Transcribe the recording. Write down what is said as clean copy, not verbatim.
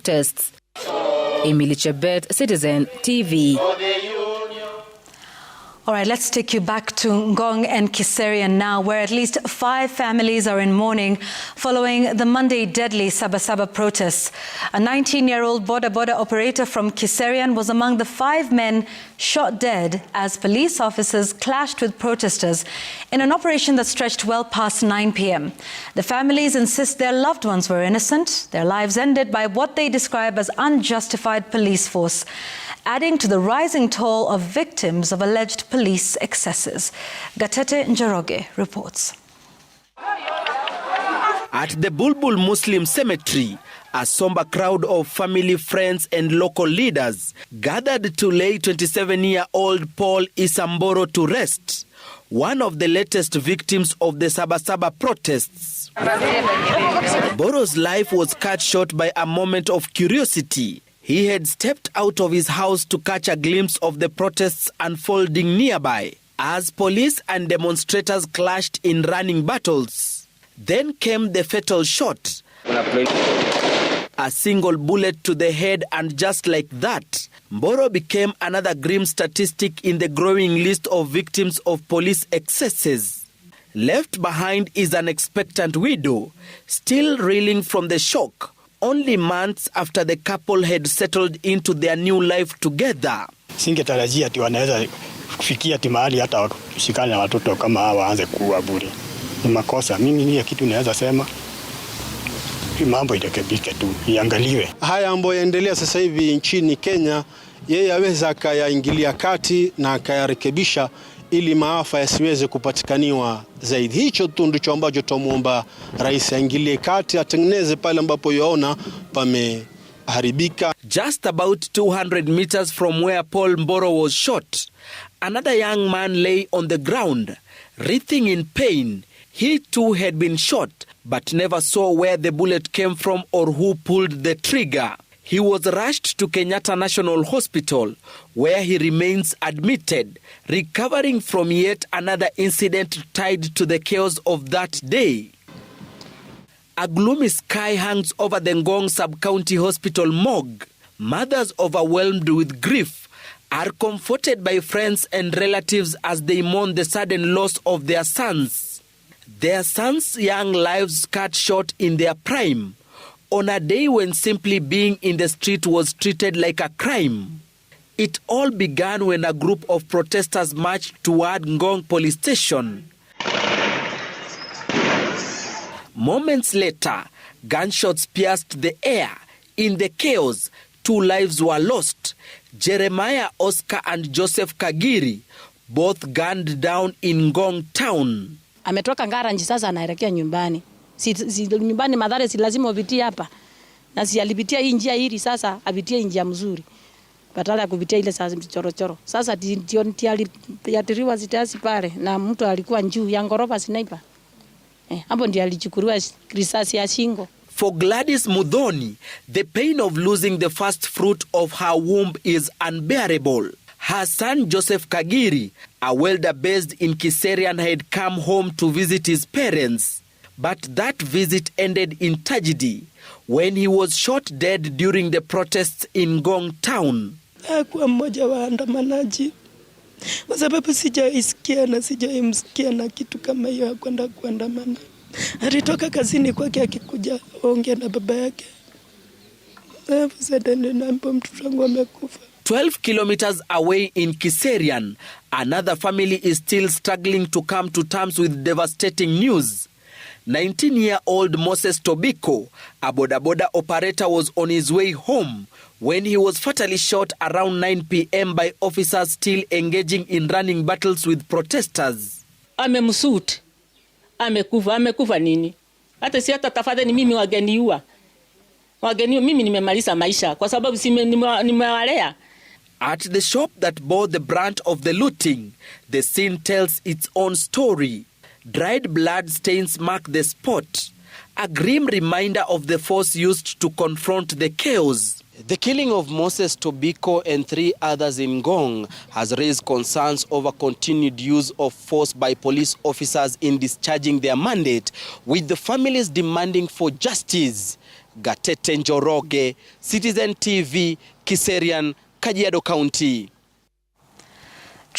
protests. Emily Chebet, Citizen TV. All right, let's take you back to Ngong and Kiserian now, where at least 5 families are in mourning following the Monday deadly Sabasaba protests. A 19-year-old boda operator from Kiserian was among the 5 men shot dead as police officers clashed with protesters in an operation that stretched well past 9 p.m. The families insist their loved ones were innocent, their lives ended by what they describe as unjustified police force, adding to the rising toll of victims of alleged police excesses. Gatete Njoroge reports. At the Bulbul Muslim Cemetery, a somber crowd of family, friends and local leaders gathered to lay 27-year-old Paul Isamoro to rest, one of the latest victims of the Sabasaba protests. Boro's life was cut short by a moment of curiosity. He had stepped out of his house to catch a glimpse of the protests unfolding nearby as police and demonstrators clashed in running battles. Then came the fatal shot. A single bullet to the head, and just like that, Mboro became another grim statistic in the growing list of victims of police excesses. Left behind is an expectant widow, still reeling from the shock, only months after the couple had settled into their new life together. Singetarajia ati wanaweza kufikia ati mahali hata kushikana na watoto kama hawa waanze kuua bure. Ni makosa. Mimi ni kitu naweza sema mambo irekebike tu, iangaliwe. Haya ambayo yaendelea sasa hivi nchini Kenya, yeye aweza akayaingilia kati na akayarekebisha ili maafa yasiweze kupatikaniwa zaidi. Hicho tu ndicho ambacho tumuomba rais aingilie kati, atengeneze pale ambapo yaona pameharibika. Just about 200 meters from where Paul Mboro was shot, another young man lay on the ground, writhing in pain. He too had been shot, but never saw where the bullet came from or who pulled the trigger. He was rushed to Kenyatta National Hospital, where he remains admitted, recovering from yet another incident tied to the chaos of that day. A gloomy sky hangs over the Ngong Sub-County Hospital morgue. Mothers overwhelmed with grief are comforted by friends and relatives as they mourn the sudden loss of their sons. Their sons' young lives cut short in their prime, on a day when simply being in the street was treated like a crime. It all began when a group of protesters marched toward Ngong police station. Moments later, gunshots pierced the air. In the chaos, 2 lives were lost. Jeremiah Oscar and Joseph Kagiri, both gunned down in Ngong Town. Ametoka Ngaranji sasa anaelekea nyumbani. Nyumbani madhara si lazima upitie hapa. Na si alipitia hii njia hili sasa apitie njia mzuri. Badala ya kupitia ile sasa choro. Sasa ndio aliathiriwa zitasi pale na mtu alikuwa juu ya ngorofa sniper. Hapo ndio alichukuliwa risasi ya shingo. For Gladys Mudhoni, the pain of losing the first fruit of her womb is unbearable. Her son Joseph Kagiri, a welder based in Kiserian, had come home to visit his parents. But that visit ended in tragedy when he was shot dead during the protests in Ngong Town. Hakuwa mmoja wa waandamanaji kwa sababu sijaisikia na sijaimsikia na kitu kama hiyo kwenda kuandamana. Alitoka kazini kwake akikuja ongea na baba yake. Sasa ndio mtoto wangu amekufa. 12 kilometers away in Kiserian, another family is still struggling to come to terms with devastating news. 19-year-old Moses Tobiko, a boda operator, was on his way home when he was fatally shot around 9 p.m. by officers still engaging in running battles with protesters. Amemsuit. Amekufa nini? Hata si hata tafadhali mimi wageniua. Mimi nimemaliza maisha kwa sababu nimewalea. At the shop that bore the brunt of the looting, the scene tells its own story. Dried blood stains mark the spot, a grim reminder of the force used to confront the chaos. The killing of Moses Tobiko and 3 others in Ngong has raised concerns over continued use of force by police officers in discharging their mandate, with the families demanding for justice. Gatete Njoroge, Citizen TV, Kiserian, Kajiado County.